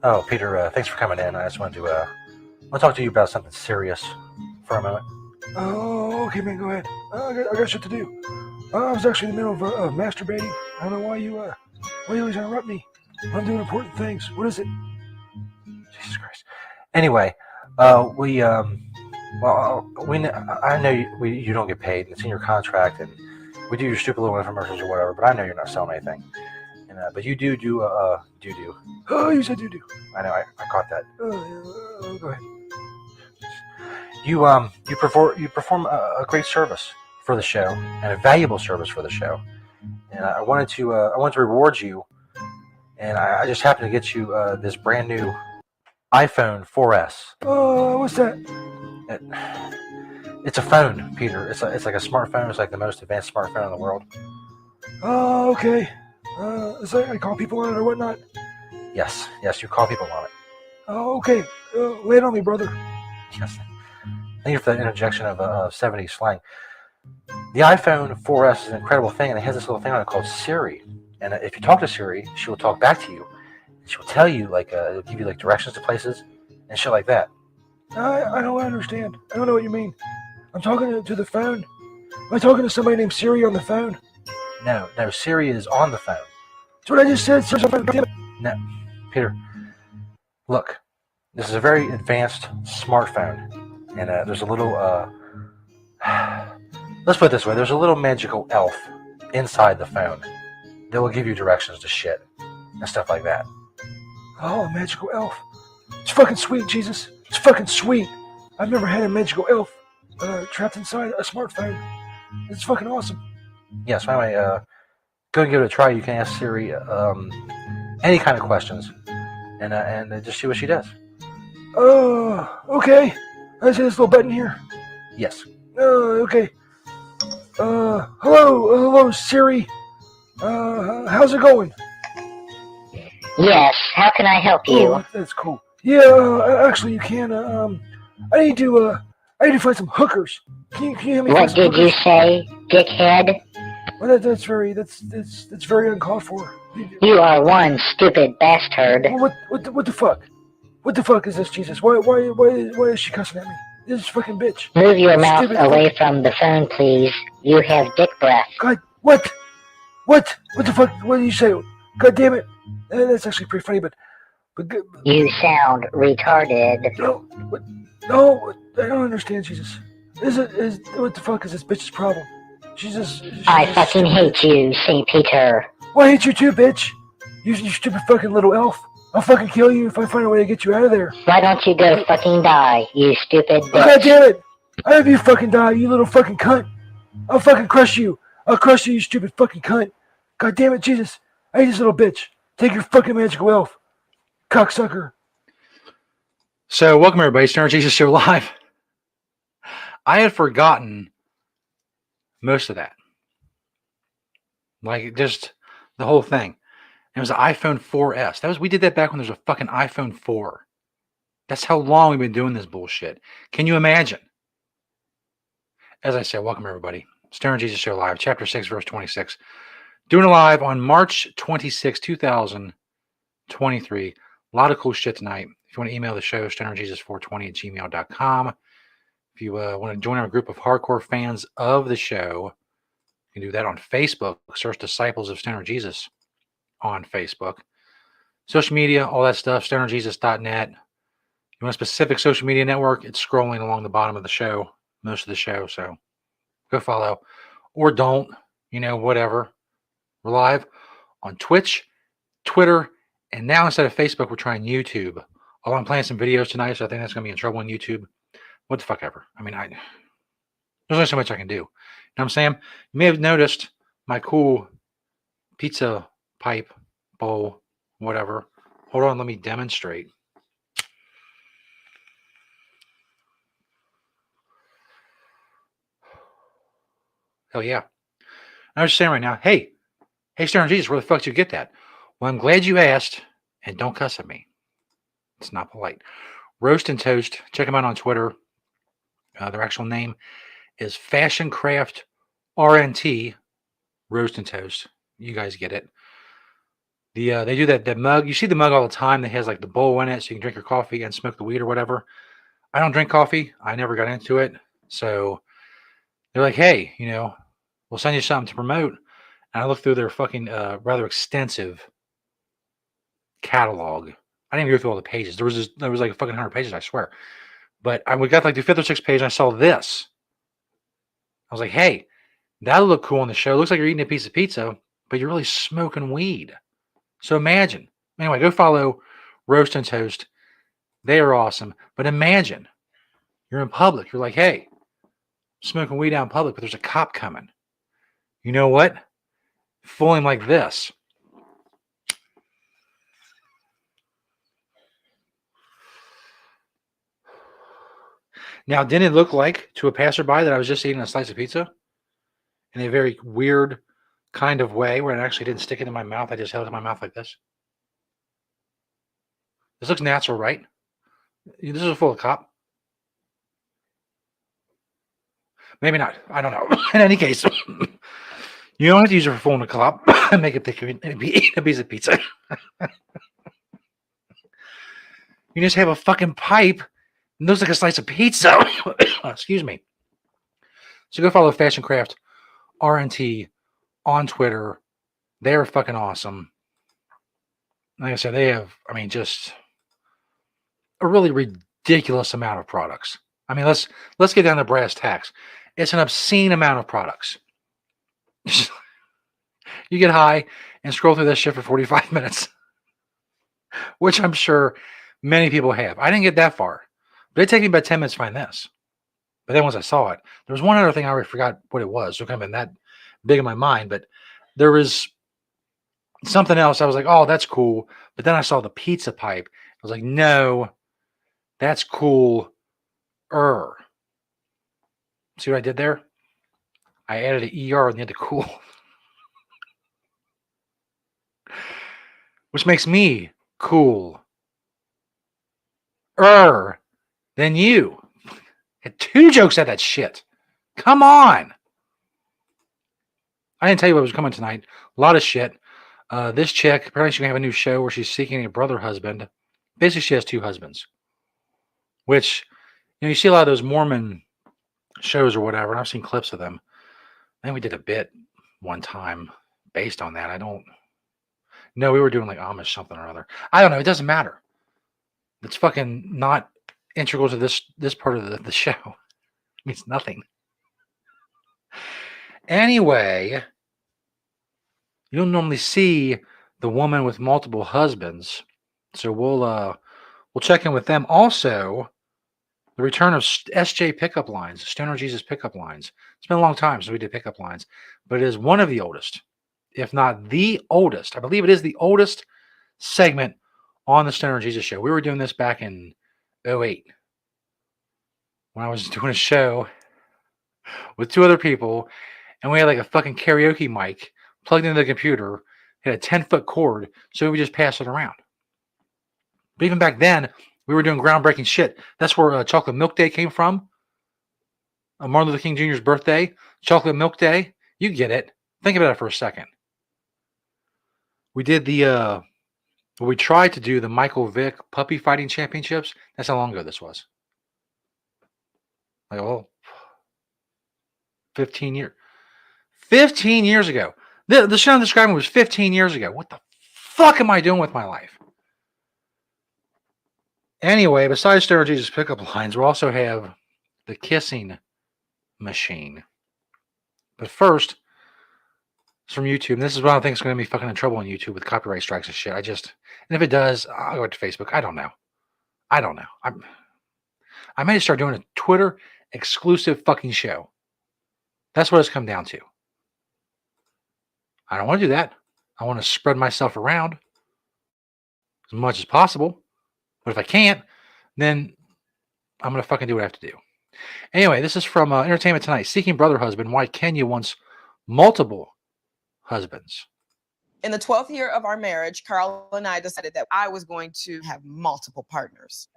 Oh, Peter, thanks for coming in. I just wanted to want to talk to you about something serious for a moment. Oh, okay, man, go ahead. I got shit to do. I was actually in the middle of masturbating. I don't know why you always interrupt me. I'm doing important things. What is it? Jesus Christ. Anyway, I know you don't get paid. It's in your contract, and we do your stupid little infomercials or whatever. But I know you're not selling anything. And but you do do. Oh, you said do. I know. I caught that. Go ahead. You perform a great service for the show and a valuable service for the show. And I wanted to reward you. And I just happened to get you this brand new iPhone 4S. Oh, what's that? It's a phone, Peter. It's like a smartphone. It's like the most advanced smartphone in the world. Oh, okay. So I call people on it or whatnot? Yes, you call people on it. Oh, okay. Lay it on me, brother. Yes. Thank you for that interjection of 70s slang. The iPhone 4S is an incredible thing, and it has this little thing on it called Siri. And if you talk to Siri, she will talk back to you. And she will tell you, it'll give you like directions to places and shit like that. I don't understand. I don't know what you mean. I'm talking to the phone. Am I talking to somebody named Siri on the phone? No, Siri is on the phone. That's what I just said. No, Peter, look, this is a very advanced smartphone, and there's a little, let's put it this way, there's a little magical elf inside the phone that will give you directions to shit and stuff like that. Oh, a magical elf. It's fucking sweet, Jesus. It's fucking sweet. I've never had a magical elf trapped inside a smartphone. It's fucking awesome. Yes, anyway, go and give it a try. You can ask Siri any kind of questions and just see what she does. Oh, okay. I see this little button here. Yes. Okay. Hello, Siri. How's it going? Yes, how can I help you? Oh, that's cool. Yeah, actually, you can. I need to find some hookers. Can you help me? What did you say, dickhead? Well, that's very uncalled for. You are one stupid bastard. Well, what the fuck? What the fuck is this, Jesus? Why is she cussing at me? This fucking bitch. Move your mouth away from the phone, please. You have dick breath. God, what? What the fuck? What did you say? God damn it! That's actually pretty funny, but you sound retarded. No, I don't understand, Jesus. What the fuck is this bitch's problem? I fucking hate you, St. Peter. Well, I hate you too, bitch. You stupid fucking little elf. I'll fucking kill you if I find a way to get you out of there. Why don't you go fucking die, you stupid bitch? Oh, God damn it! I have you fucking die, you little fucking cunt. I'll fucking crush you. I'll crush you, you stupid fucking cunt. God damn it, Jesus. I hate this little bitch. Take your fucking magical elf. Cocksucker. So, welcome everybody, Stoner Jesus Show Live. I had forgotten most of that. Like, just the whole thing. It was the iPhone 4S. We did that back when there was a fucking iPhone 4. That's how long we've been doing this bullshit. Can you imagine? As I said, welcome everybody. Stoner Jesus Show Live, Chapter 6, Verse 26. Doing it live on March 26, 2023. A lot of cool shit tonight. If you want to email the show, stonerjesus420@gmail.com. If you want to join our group of hardcore fans of the show, you can do that on Facebook. Search Disciples of Stoner Jesus on Facebook. Social media, all that stuff, stonerjesus.net. You want a specific social media network, it's scrolling along the bottom of the show, most of the show, so go follow. Or don't, whatever. We're live on Twitch, Twitter, and now instead of Facebook, we're trying YouTube. Although I'm playing some videos tonight, so I think that's going to be in trouble on YouTube. What the fuck ever. I mean, there's only so much I can do. You know what I'm saying? You may have noticed my cool pizza pipe, bowl, whatever. Hold on, let me demonstrate. Hell yeah. I was just saying right now, hey, Stoner Jesus, where the fuck did you get that? Well, I'm glad you asked, and don't cuss at me. It's not polite. Roast and Toast. Check them out on Twitter. Their actual name is Fashion Craft RNT. Roast and Toast. You guys get it. They do that mug. You see the mug all the time that has like the bowl in it so you can drink your coffee and smoke the weed or whatever. I don't drink coffee. I never got into it. So they're like, hey, we'll send you something to promote. And I looked through their fucking rather extensive catalog. I didn't even go through all the pages. There was like a fucking 100 pages, I swear. But we got like the 5th or 6th page and I saw this. I was like, hey, that'll look cool on the show. Looks like you're eating a piece of pizza, but you're really smoking weed. So imagine. Anyway, go follow Roast and Toast. They are awesome. But imagine you're in public. You're like, hey, smoking weed out in public, but there's a cop coming. You know what? Fool him like this. Now, didn't it look like to a passerby that I was just eating a slice of pizza in a very weird kind of way where it actually didn't stick into my mouth? I just held it in my mouth like this. This looks natural, right? This is a full cop. Maybe not. I don't know. In any case, you don't have to use it for fooling a cop and make it think you're eating a piece of pizza. You just have a fucking pipe. It looks like a slice of pizza. Excuse me. So go follow Fashion Craft RNT on Twitter. They're fucking awesome. Like I said, they have, just a really ridiculous amount of products. Let's get down to brass tacks. It's an obscene amount of products. You get high and scroll through this shit for 45 minutes, which I'm sure many people have. I didn't get that far, but it took me about 10 minutes to find this. But then once I saw it, there was one other thing I already forgot what it was. So it kind of been that big in my mind, but there was something else. I was like, oh, that's cool. But then I saw the pizza pipe. I was like, no, that's cool. See what I did there? I added an ER and the end of cool. Which makes me cool. Than you. Had 2 jokes at that shit. Come on. I didn't tell you what was coming tonight. A lot of shit. This chick, apparently she's going to have a new show where she's seeking a brother husband. Basically, she has 2 husbands. Which, you see a lot of those Mormon shows or whatever, and I've seen clips of them. I think we did a bit one time based on that. No, we were doing like Amish something or other. I don't know. It doesn't matter. It's fucking not integral to this part of the show. It means nothing. Anyway, you don't normally see the woman with multiple husbands, so we'll check in with them. Also, the return of SJ pickup lines, Stoner Jesus pickup lines. It's been a long time since we did pickup lines, but it is one of the oldest, if not the oldest. I believe it is the oldest segment on the Stoner Jesus show. We were doing this back in 2008 when I was doing a show with 2 other people, and we had like a fucking karaoke mic plugged into the computer, had a 10-foot cord, so we just pass it around. But even back then, we were doing groundbreaking shit. That's where Chocolate Milk Day came from. Martin Luther King Jr.'s birthday. Chocolate Milk Day. You get it. Think about it for a second. We did we tried to do the Michael Vick Puppy Fighting Championships. That's how long ago this was. Like, 15 years. 15 years ago. The show I'm describing was 15 years ago. What the fuck am I doing with my life? Anyway, besides Stoner Jesus pickup lines, we also have the kissing machine. But first, it's from YouTube. And this is what I think is going to be fucking in trouble on YouTube with copyright strikes and shit. And if it does, I'll go to Facebook. I don't know. I may start doing a Twitter exclusive fucking show. That's what it's come down to. I don't want to do that. I want to spread myself around as much as possible. But if I can't, then I'm going to fucking do what I have to do. Anyway, this is from Entertainment Tonight. Seeking brother husband, why Kenya wants multiple husbands. In the 12th year of our marriage, Carl and I decided that I was going to have multiple partners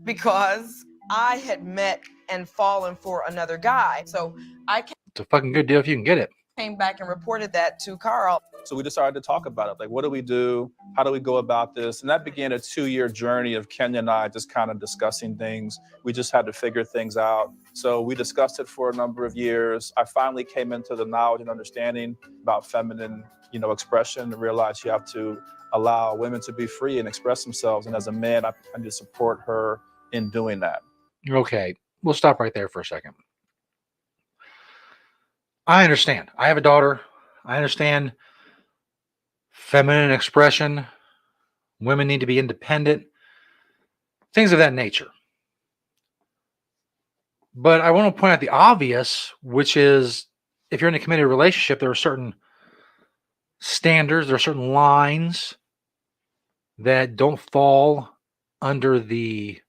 because I had met and fallen for another guy. So It's a fucking good deal if you can get it. came back and reported that to Carl. So we decided to talk about it. Like, what do we do? How do we go about this? And that began a 2-year journey of Kenya and I just kind of discussing things. We just had to figure things out. So we discussed it for a number of years. I finally came into the knowledge and understanding about feminine, expression, and realized you have to allow women to be free and express themselves. And as a man, I need to support her in doing that. Okay, we'll stop right there for a second. I understand. I have a daughter. I understand feminine expression. Women need to be independent. Things of that nature. But I want to point out the obvious, which is if you're in a committed relationship, there are certain standards, there are certain lines that don't fall under the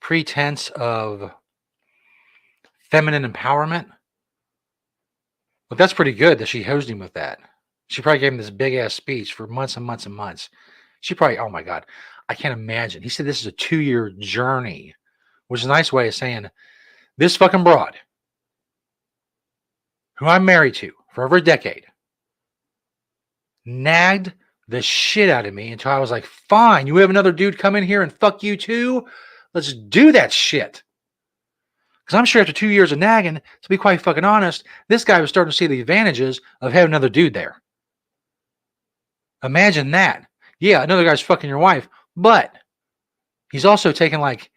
pretense of feminine empowerment. But that's pretty good that she hosed him with that. She probably gave him this big ass speech for months and months and months. She probably, oh my God, I can't imagine. He said this is a 2-year journey, which is a nice way of saying this fucking broad, who I'm married to for over a decade, nagged the shit out of me until I was like, fine, you have another dude come in here and fuck you too? Let's do that shit. Because I'm sure after 2 years of nagging, to be quite fucking honest, this guy was starting to see the advantages of having another dude there. Imagine that. Yeah, another guy's fucking your wife, but he's also taking like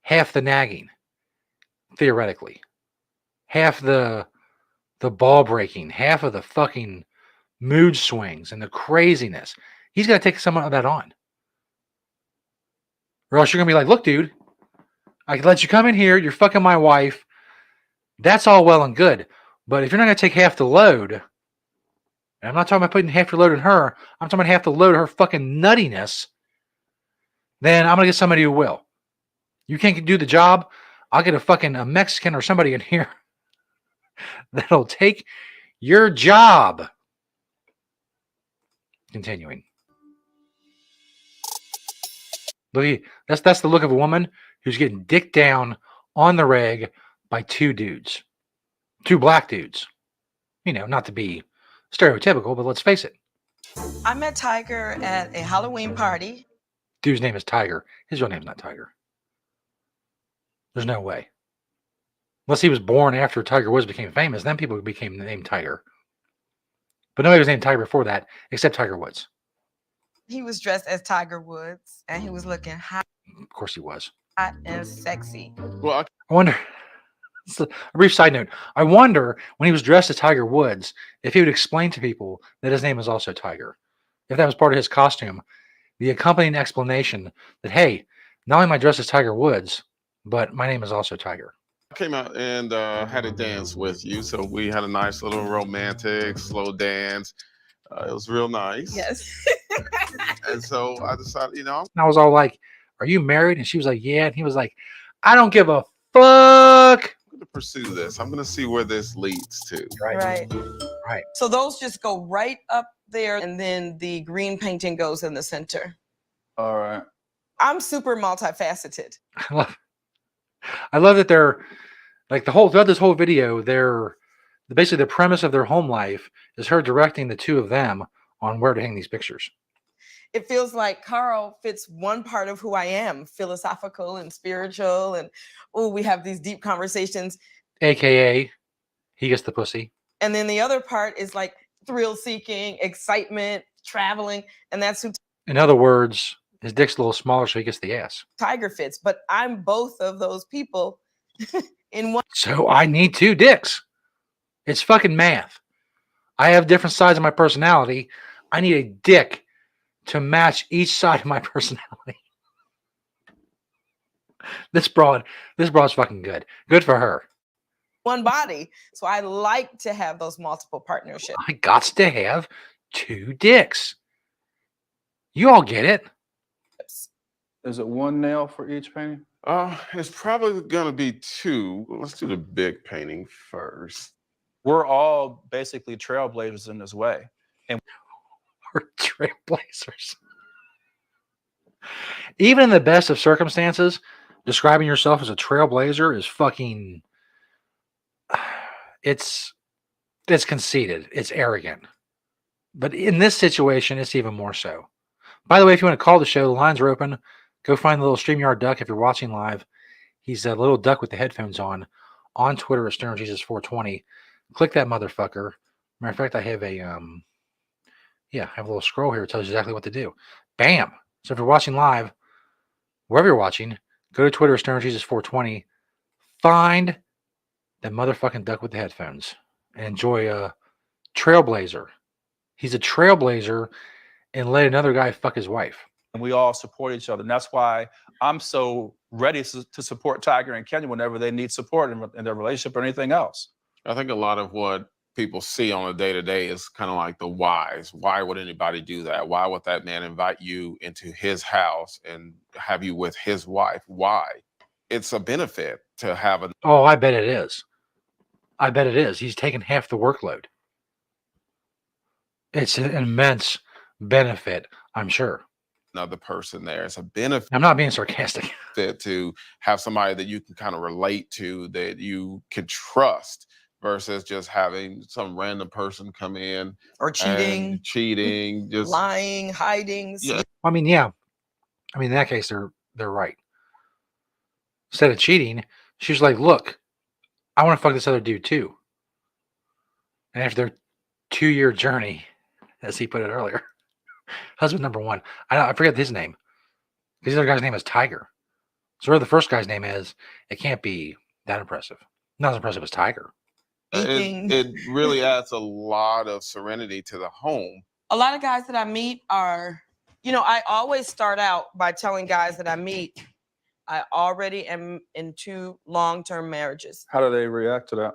half the nagging, theoretically. Half the ball breaking, half of the fucking mood swings and the craziness. He's got to take some of that on. Or else you're going to be like, look, dude, I can let you come in here. You're fucking my wife. That's all well and good. But if you're not going to take half the load, and I'm not talking about putting half the load on her, I'm talking about half the load of her fucking nuttiness, then I'm going to get somebody who will. You can't do the job. I'll get a Mexican or somebody in here that'll take your job. Continuing. Look, that's the look of a woman who's getting dicked down on the reg by 2 dudes. 2 black dudes. Not to be stereotypical, but let's face it. I met Tiger at a Halloween party. Dude's name is Tiger. His real name's not Tiger. There's no way. Unless he was born after Tiger Woods became famous, then people became named Tiger. But nobody was named Tiger before that, except Tiger Woods. He was dressed as Tiger Woods, and he was looking hot Of course he was. and sexy. Well, I wonder, a brief side note, I wonder when he was dressed as Tiger Woods, if he would explain to people that his name is also Tiger. If that was part of his costume, the accompanying explanation that, hey, not only am I dressed as Tiger Woods, but my name is also Tiger. I came out and had a dance with you. So we had a nice little romantic, slow dance. It was real nice. Yes. And so I decided, And I was all like, are you married? And she was like, yeah. And he was like, I don't give a fuck. I'm going to pursue this. I'm going to see where this leads to. Right. Right. So those just go right up there, and then the green painting goes in the center. All right. I'm super multifaceted. I love that they're like throughout this whole video, they're basically the premise of their home life is her directing the 2 of them on where to hang these pictures. It feels like Carl fits one part of who I am, philosophical and spiritual, and we have these deep conversations. AKA, he gets the pussy. And then the other part is like thrill-seeking, excitement, traveling, and that's who In other words, his dick's a little smaller, so he gets the ass. Tiger fits. But I'm both of those people in one. So I need 2 dicks. It's fucking math. I have different sides of my personality. I need a dick to match each side of my personality. This broad's fucking good. Good for her. One body. So I like to have those multiple partnerships. I got to have 2 dicks. You all get it. Is it 1 nail for each painting? It's probably going to be 2. Let's do the big painting first. We're all basically trailblazers in this way. We're trailblazers. Even in the best of circumstances, describing yourself as a trailblazer is fucking. It's It's conceited. It's arrogant. But in this situation, it's even more so. By the way, if you want to call the show, the lines are open. Go find the little StreamYard duck if you're watching live. He's a little duck with the headphones on Twitter at StonerJesus420. Click that motherfucker. Matter of fact, I have a I have a little scroll here that tells you exactly what to do. Bam! So if you're watching live, wherever you're watching, go to Twitter at StonerJesus420. Find that motherfucking duck with the headphones and enjoy a trailblazer. He's a trailblazer and let another guy fuck his wife. And we all support each other. And that's why I'm so ready to support Tiger and Kenya whenever they need support in their relationship or anything else. I think a lot of what people see on a day-to-day is kind of like the whys. Why would anybody do that? Why would that man invite you into his house and have you with his wife? Why? It's a benefit to have a... Oh, I bet it is. I bet it is. He's taken half the workload. It's an immense benefit, I'm sure. another person there. It's a benefit. I'm not being sarcastic. To have somebody that you can kind of relate to, that you can trust, versus just having some random person come in Or cheating, just lying, hiding. Yeah. I mean, yeah. I mean, in that case, they're right. Instead of cheating, she's like, look, I want to fuck this other dude too. And after their 2-year journey, as he put it earlier, husband number one, I forget his name. Because the other guy's name is Tiger. So whatever the first guy's name is, it can't be that impressive. Not as impressive as Tiger. It really adds a lot of serenity to the home. A lot of guys that I meet are, I always start out by telling guys that I meet, I already am in 2 long-term marriages. How do they react to that?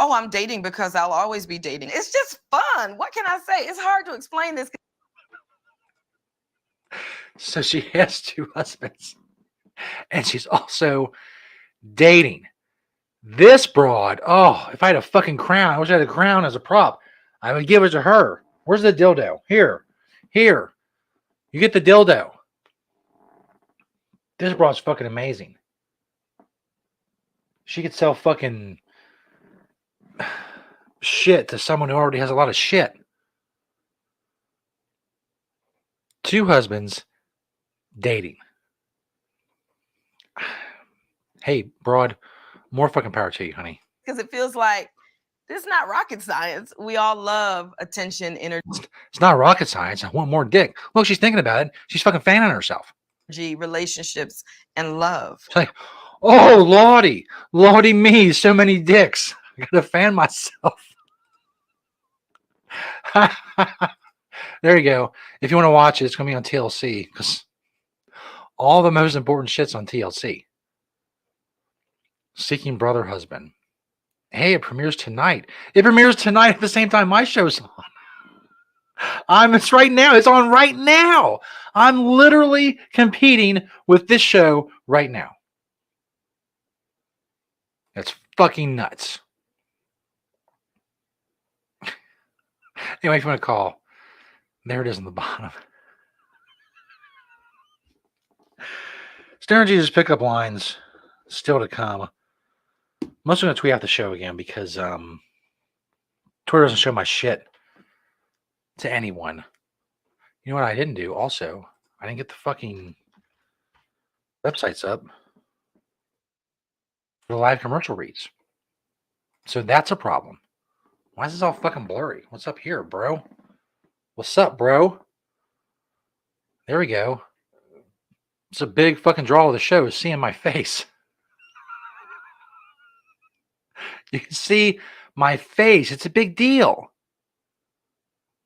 Oh, I'm dating because I'll always be dating. It's just fun. What can I say? It's hard to explain this. So she has 2 husbands. And she's also dating. This broad, oh, if I had a fucking crown, I wish I had a crown as a prop. I would give it to her. Where's the dildo? Here. You get the dildo. This broad's fucking amazing. She could sell fucking shit to someone who already has a lot of shit. 2 husbands dating. Hey, broad, more fucking power to you, honey. Because it feels like this is not rocket science. We all love attention, energy, It's not rocket science. I want more dick. Look, she's thinking about it. She's fucking fanning herself. relationships, and love. She's like, oh, Lordy me, so many dicks. I gotta fan myself. There you go. If you want to watch it, it's gonna be on TLC because all the most important shit's on TLC. Seeking Brother Husband. Hey, it premieres tonight. It premieres tonight at the same time my show's on. It's right now. It's on right now. I'm literally competing with this show right now. That's fucking nuts. Anyway, if you want to call, there it is on the bottom. Stoner Jesus pickup lines still to come. I'm also going to tweet out the show again because Twitter doesn't show my shit to anyone. You know what I didn't do? Also, I didn't get the fucking websites up for the live commercial reads. So that's a problem. Why is this all fucking blurry? What's up here, bro? What's up, bro? There we go. It's a big fucking draw of the show is seeing my face. You can see my face. It's a big deal.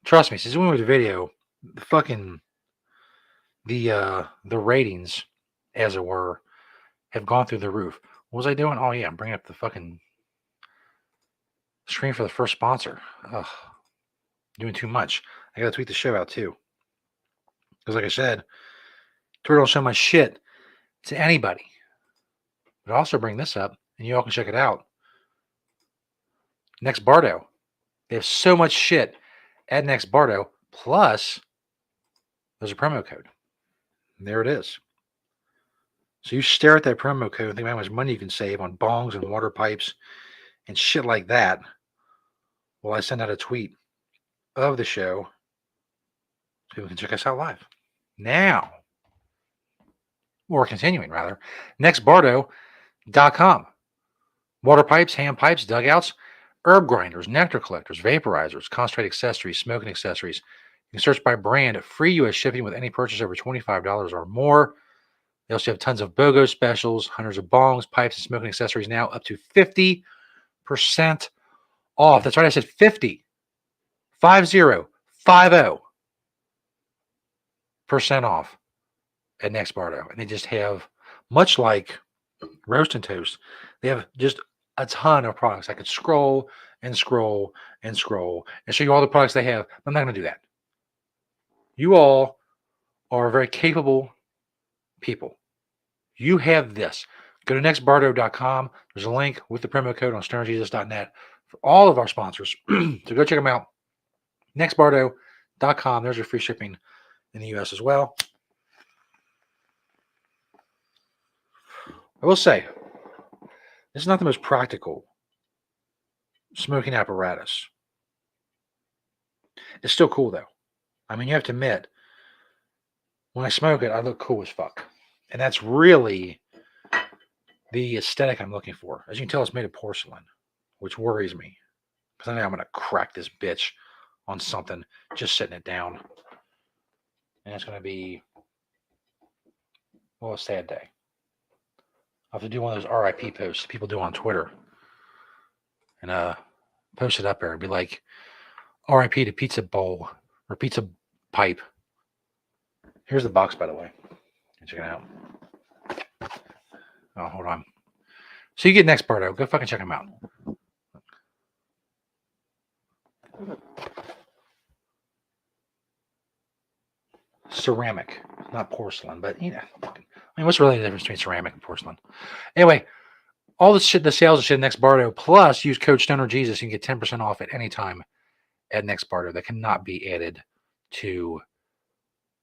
Trust me, since we went with the video, the ratings, as it were, have gone through the roof. What was I doing? Oh yeah, I'm bringing up the fucking screen for the first sponsor. Ugh, doing too much. I gotta tweet the show out too. Because like I said, Twitter will show my shit to anybody. But also bring this up, and you all can check it out. Next Bardo. They have so much shit at Next Bardo. Plus, there's a promo code. And there it is. So you stare at that promo code and think how much money you can save on bongs and water pipes and shit like that. Well, I send out a tweet of the show so people can check us out live. Now, or continuing rather, nextbardo.com. Water pipes, hand pipes, dugouts, herb grinders, nectar collectors, vaporizers, concentrate accessories, smoking accessories. You can search by brand, free U.S. shipping with any purchase over $25 or more. They also have tons of BOGO specials, hundreds of bongs, pipes, and smoking accessories now up to 50% off. That's right, I said 50. 50% off at Next Bardo. And they just have, much like Roast and Toast, they have just a ton of products. I could scroll and scroll and scroll and show you all the products they have. I'm not going to do that. You all are very capable people. You have this. Go to nextbardo.com. There's a link with the promo code on stonerjesus.net for all of our sponsors. So go check them out. Nextbardo.com. There's your free shipping in the U.S. as well. I will say, this is not the most practical smoking apparatus. It's still cool, though. I mean, you have to admit, when I smoke it, I look cool as fuck. And that's really the aesthetic I'm looking for. As you can tell, it's made of porcelain, which worries me. Because I know I'm going to crack this bitch on something just sitting it down. And it's going to be, well, a sad day. I'll have to do one of those RIP posts people do on Twitter. And post it up there and be like, RIP to pizza bowl or pizza pipe. Here's the box, by the way. Check it out. Oh, hold on. So you get Next Bardo. Go fucking check them out. Ceramic, not porcelain, but you know, I mean, what's really the difference between ceramic and porcelain? Anyway, all the shit, the sales and shit at Next Bardo, plus use code Stoner Jesus, you can get 10% off at any time at Next Bardo. That cannot be added to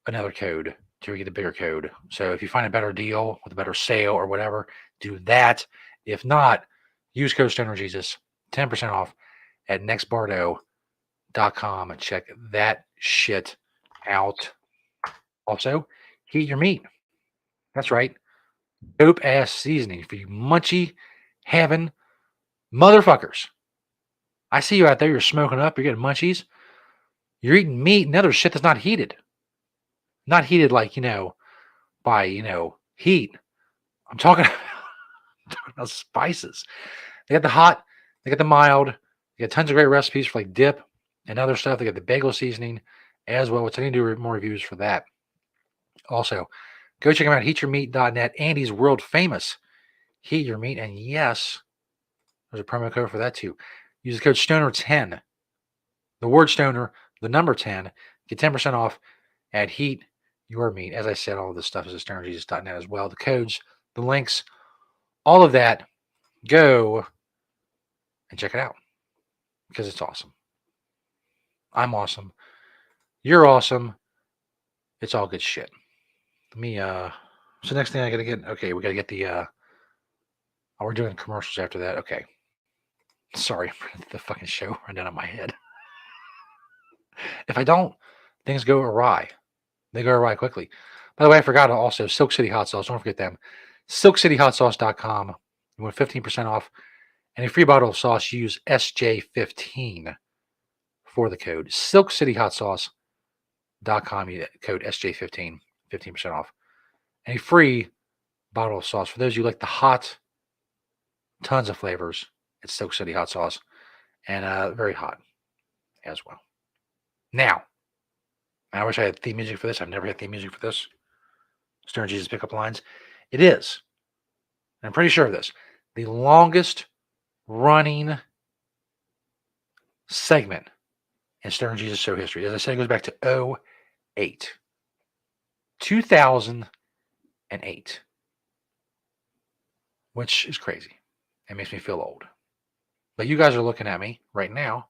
another code to get a bigger code. So if you find a better deal with a better sale or whatever, do that. If not, use code Stoner Jesus, 10% off at nextbardo.com and check that shit out. Also, heat your meat. That's right. Dope ass seasoning for you munchy having motherfuckers. I see you out there, you're smoking up, you're getting munchies. You're eating meat and other shit that's not heated. Not heated like, by, heat. I'm talking about spices. They got the hot, they got the mild, they got tons of great recipes for like dip and other stuff. They got the bagel seasoning as well, which I need to do more reviews for that. Also, go check them out, heatyourmeat.net. Andy's world famous Heat Your Meat. And yes, there's a promo code for that too. Use the code STONER10. The word STONER, the number 10. Get 10% off at Heat Your Meat. As I said, all of this stuff is at stonerjesus.net as well. The codes, the links, all of that. Go and check it out because it's awesome. I'm awesome. You're awesome. It's all good shit. Let me, so next thing I got to get, okay, we got to get the, oh, we're doing commercials after that. Okay. Sorry for the fucking show run down on my head. If I don't, things go awry. They go awry quickly. By the way, I forgot also Silk City Hot Sauce. Don't forget them. SilkCityHotSauce.com. You want 15% off and a free bottle of sauce. Use SJ15 for the code. SilkCityHotSauce.com. Code SJ15, 15% off. And a free bottle of sauce. For those of you who like the hot, tons of flavors, it's Silk City Hot Sauce. And very hot as well. Now, I wish I had theme music for this. I've never had theme music for this. Stoner Jesus pickup lines. It is, I'm pretty sure of this, the longest running segment in Stoner Jesus show history. As I said, it goes back to 08. 2008. Which is crazy. It makes me feel old. But you guys are looking at me right now.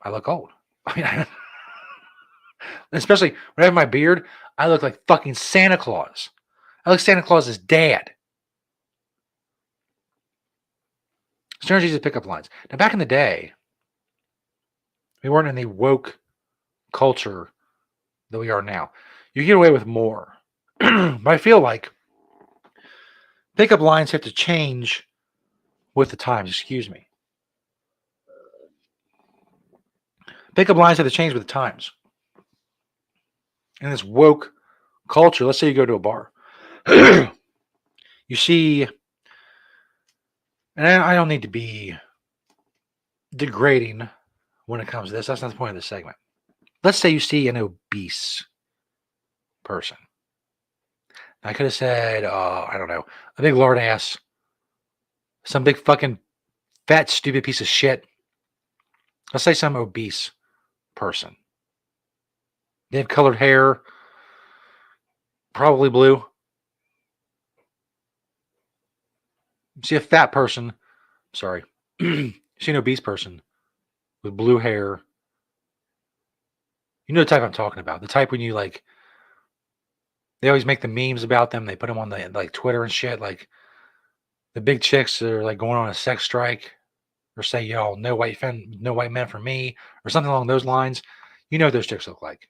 I look old. I mean, especially when I have my beard, I look like fucking Santa Claus. I like Santa Claus's dad. Stoner Jesus pickup lines. Now, back in the day, we weren't in the woke culture that we are now. You get away with more. But I feel like pickup lines have to change with the times. Excuse me. Pickup lines have to change with the times. In this woke culture, let's say you go to a bar. You see, and I don't need to be degrading when it comes to this. That's not the point of this segment. Let's say you see an obese person. I could have said, I don't know, a big lard ass, some big fucking fat, stupid piece of shit. Let's say some obese person. They have colored hair, probably blue. See a fat person, sorry, see an obese person with blue hair. You know the type I'm talking about. The type when you like, they always make the memes about them. They put them on the like Twitter and shit. Like the big chicks are like going on a sex strike, or say, "Yo, no white men for me," or something along those lines. You know what those chicks look like.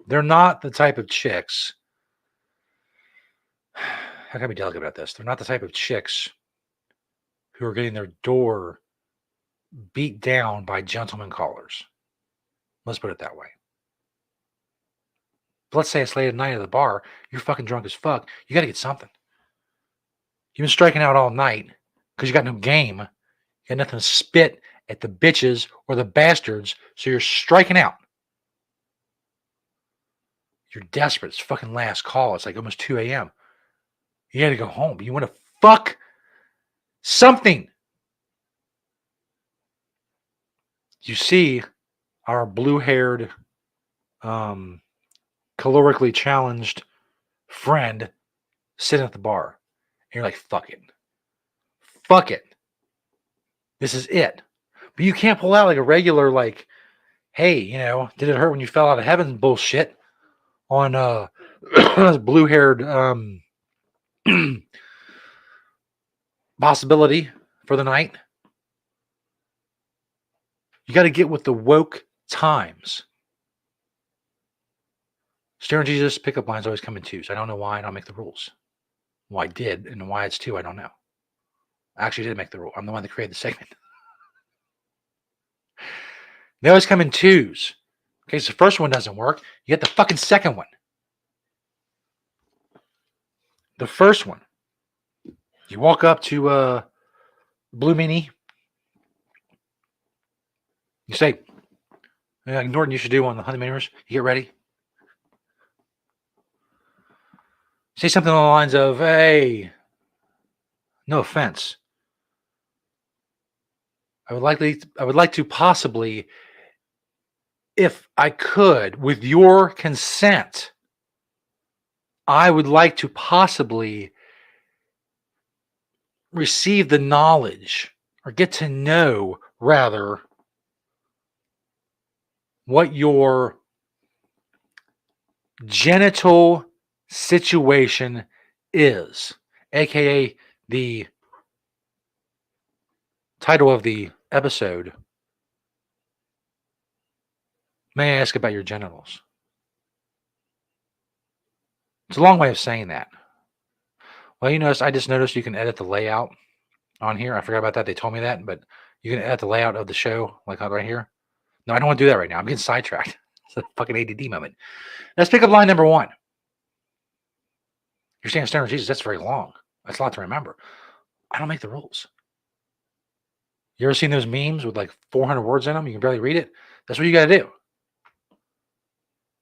They're not the type of chicks. How can I be delicate about this? They're not the type of chicks who are getting their door beat down by gentlemen callers. Let's put it that way. But let's say it's late at night at the bar. You're fucking drunk as fuck. You got to get something. You've been striking out all night because you got no game. You got nothing to spit at the bitches or the bastards, so you're striking out. You're desperate. It's fucking last call. It's like almost 2 a.m. You got to go home. You want to fuck something. You see our blue-haired, calorically challenged friend sitting at the bar. And you're like, fuck it. Fuck it. This is it. But you can't pull out like a regular, like, hey, did it hurt when you fell out of heaven bullshit on blue-haired possibility for the night. You got to get with the woke times. Stoner Jesus pickup lines always come in twos. I don't know why I don't make the rules. Well, I did, and why it's two, I don't know. I actually did make the rule. I'm the one that created the segment. They always come in twos. Okay, so the first one doesn't work. You get the fucking second one. The first one. You walk up to Blue Meanie. You say, like Norton used to do on the Honey Mirrors. You get ready. Say something along the lines of, hey, no offense. I would like to possibly, if I could, with your consent, I would like to possibly receive the knowledge or get to know, rather, what your genital situation is, aka the title of the episode. May I ask about your genitals? It's a long way of saying that. Well, I just noticed you can edit the layout on here. I forgot about that. They told me that, but you can edit the layout of the show, like right here. No, I don't want to do that right now. I'm getting sidetracked. It's a fucking ADD moment. Let's pick up line number 1. You're saying, Stoner Jesus, that's very long. That's a lot to remember. I don't make the rules. You ever seen those memes with like 400 words in them? You can barely read it. That's what you got to do.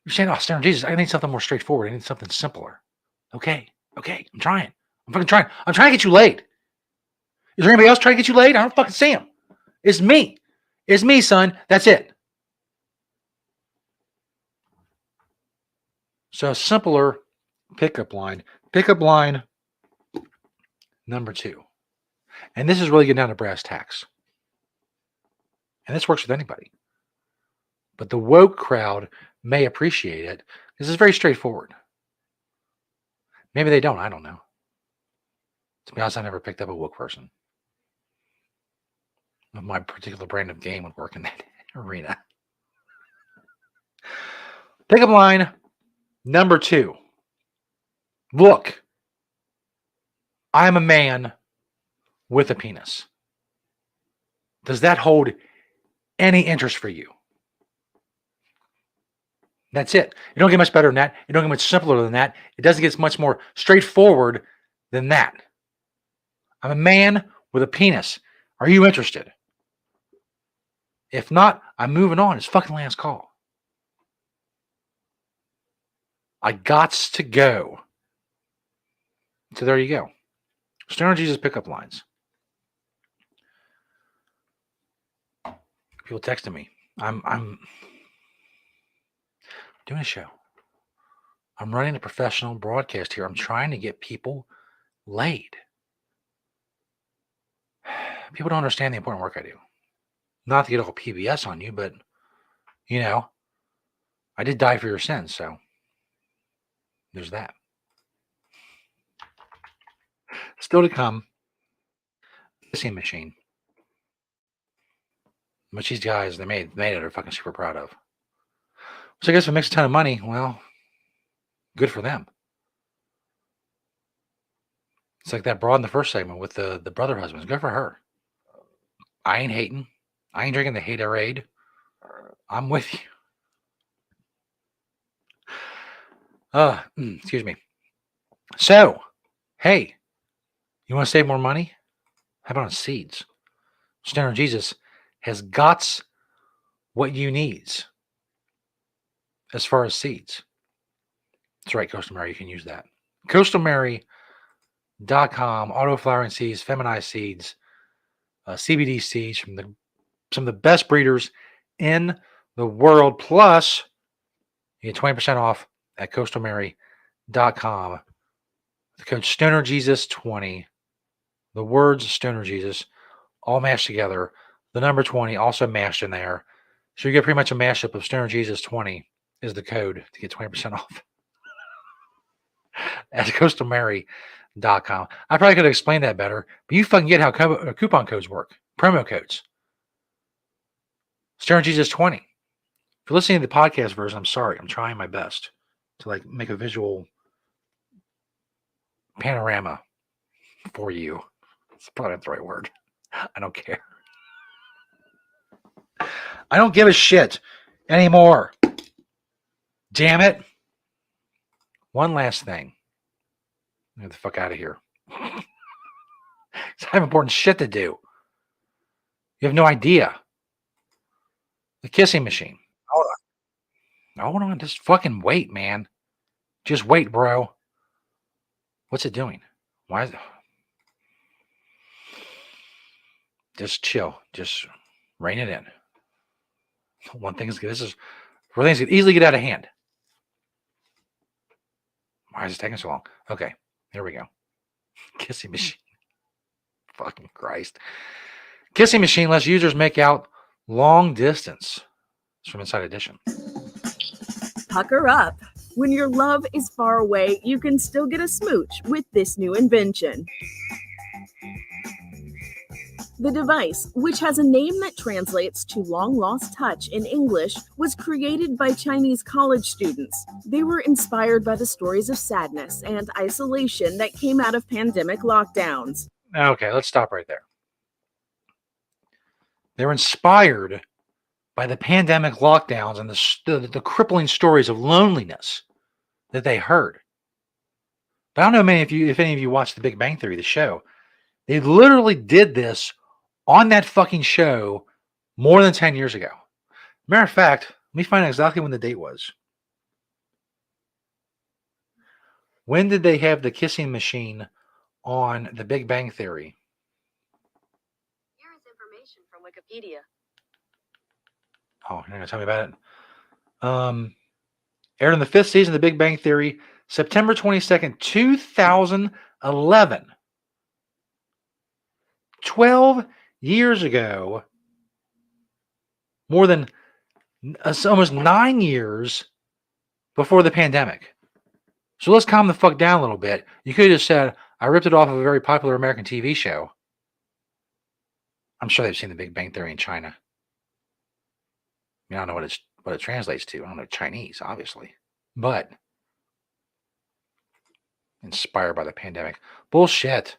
You're saying, oh, Stoner Jesus, I need something more straightforward. I need something simpler. Okay. I'm trying. I'm fucking trying. I'm trying to get you laid. Is there anybody else trying to get you laid? I don't fucking see him. It's me. It's me, son. That's it. So a simpler pickup line. Pickup line number 2. And this is really getting down to brass tacks. And this works with anybody. But the woke crowd may appreciate it because it's very straightforward. Maybe they don't. I don't know. To be honest, I never picked up a woke person. My particular brand of game would work in that arena. Pickup line number 2. Look, I'm a man with a penis. Does that hold any interest for you? That's it. You don't get much better than that. You don't get much simpler than that. It doesn't get much more straightforward than that. I'm a man with a penis. Are you interested? If not, I'm moving on. It's fucking last call. I gots to go. So there you go. Stoner Jesus pickup lines. People texting me. I'm doing a show. I'm running a professional broadcast here. I'm trying to get people laid. People don't understand the important work I do. Not to get all PBS on you, but, you know, I did die for your sins, so there's that. Still to come, kissing machine. Which these guys, they made it, are fucking super proud of. So I guess if it makes a ton of money, well, good for them. It's like that broad in the first segment with the brother husbands. Good for her. I ain't hating. I ain't drinking the haterade. I'm with you. Excuse me. So, hey, you want to save more money? How about on seeds? Stoner Jesus has got what you needs as far as seeds. That's right, Coastal Mary. You can use that. CoastalMary.com, auto flowering seeds, feminized seeds, CBD seeds from some of the best breeders in the world. Plus, you get 20% off at CoastalMary.com. The code StonerJesus20. The words Stoner Jesus all mashed together. The number 20 also mashed in there. So you get pretty much a mashup of Stoner Jesus 20 is the code to get 20% off at CoastalMary.com. I probably could have explained that better, but you fucking get how coupon codes work. Promo codes. Stoner Jesus 20. If you're listening to the podcast version, I'm sorry. I'm trying my best to like make a visual panorama for you. It's probably not the right word. I don't care. I don't give a shit anymore. Damn it. One last thing. Get the fuck out of here. I have important shit to do. You have no idea. The kissing machine. Hold on. Just fucking wait, man. Just wait, bro. What's it doing? Why is it? Just chill. Just rein it in. One thing is good. This is where things could easily get out of hand. Why is it taking so long? Okay, here we go. Kissing machine. Fucking Christ. Kissing machine lets users make out long distance. It's from Inside Edition. Pucker up. When your love is far away, you can still get a smooch with this new invention. The device, which has a name that translates to long lost touch in English, was created by Chinese college students. They were inspired by the stories of sadness and isolation that came out of pandemic lockdowns. Okay, let's stop right there. They're inspired by the pandemic lockdowns and the crippling stories of loneliness that they heard. But I don't know if any of you watched The Big Bang Theory, the show. They literally did this on that fucking show more than 10 years ago. Matter of fact, let me find out exactly when the date was. When did they have the kissing machine on The Big Bang Theory? Here is information from Wikipedia. Oh, you're going to tell me about it? Aired in the 5th season of The Big Bang Theory, September 22nd, 2011. 12 years ago. More than almost 9 years before the pandemic. So let's calm the fuck down a little bit. You could have just said, I ripped it off of a very popular American TV show. I'm sure they've seen The Big Bang Theory in China. I mean, I don't know what it translates to. I don't know Chinese, obviously. But inspired by the pandemic. Bullshit.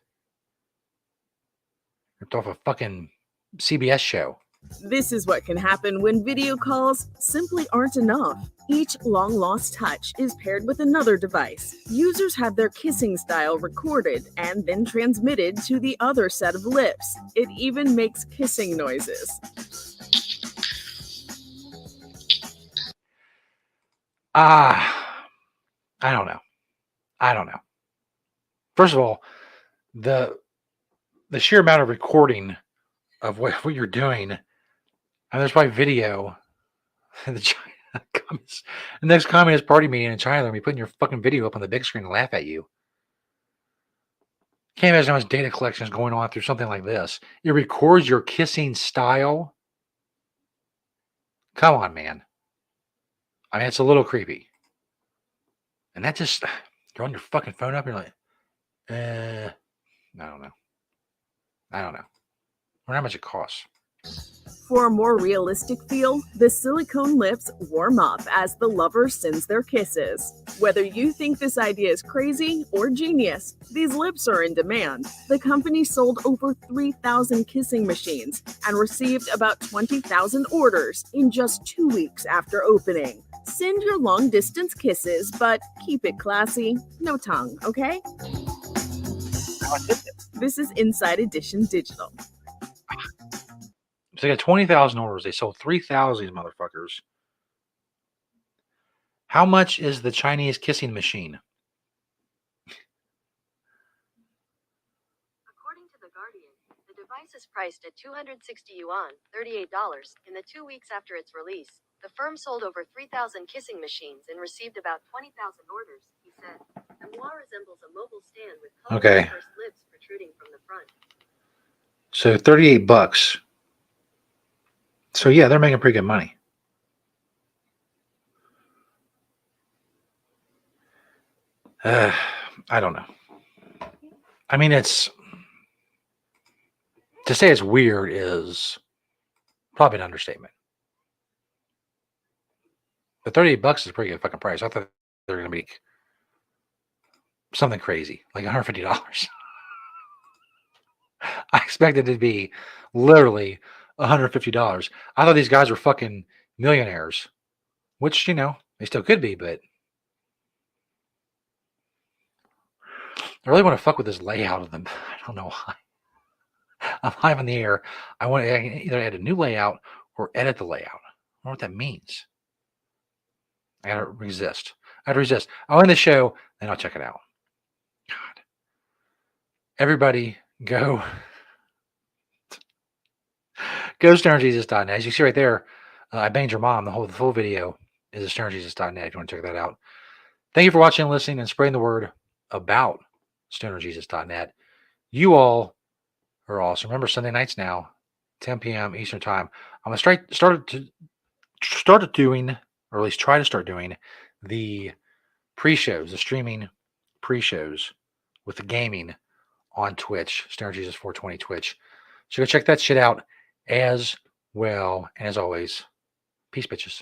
Ripped off a fucking CBS show. This is what can happen when video calls simply aren't enough. Each long-lost touch is paired with another device. Users have their kissing style recorded and then transmitted to the other set of lips. It even makes kissing noises. I don't know. First of all, the sheer amount of recording of what you're doing, and there's probably video. The next Communist Party meeting in China, they're gonna be putting your fucking video up on the big screen and laugh at you. Can't imagine how much data collection is going on through something like this. It records your kissing style. Come on, man. I mean, it's a little creepy. And that just, you're on your fucking phone up, and you're like, I don't know. I wonder how much it costs. For a more realistic feel, the silicone lips warm up as the lover sends their kisses. Whether you think this idea is crazy or genius, these lips are in demand. The company sold over 3,000 kissing machines and received about 20,000 orders in just 2 weeks after opening. Send your long-distance kisses, but keep it classy. No tongue, okay? This is Inside Edition Digital. So they got 20,000 orders. They sold 3,000 of these motherfuckers. How much is the Chinese kissing machine? According to The Guardian, the device is priced at 260 yuan, $38, in the 2 weeks after its release. The firm sold over 3,000 kissing machines and received about 20,000 orders, he said. The moi resembles a mobile stand with Okay. colorful pursed lips protruding from the front. So 38 bucks. So yeah, they're making pretty good money. I don't know. I mean, it's to say it's weird is probably an understatement. But 38 bucks is a pretty good fucking price. I thought they were going to be something crazy, like $150. I expected it to be literally $150. I thought these guys were fucking millionaires, which, they still could be, but I really want to fuck with this layout of them. I don't know why. I'm live on the air. I can either add a new layout or edit the layout. I don't know what that means. I gotta resist. I'll end the show, then I'll check it out. God. Everybody go stonerjesus.net. As you see right there, I banged your mom. The full video is at stonerjesus.net if you want to check that out. Thank you for watching and listening and spreading the word about stonerjesus.net. You all are awesome. Remember, Sunday nights now, 10 p.m. Eastern Time. I'm going to start doing, or at least try to start doing, the pre-shows, the streaming pre-shows with the gaming on Twitch, Stoner Jesus 420 Twitch. So go check that shit out as well. And as always, peace, bitches.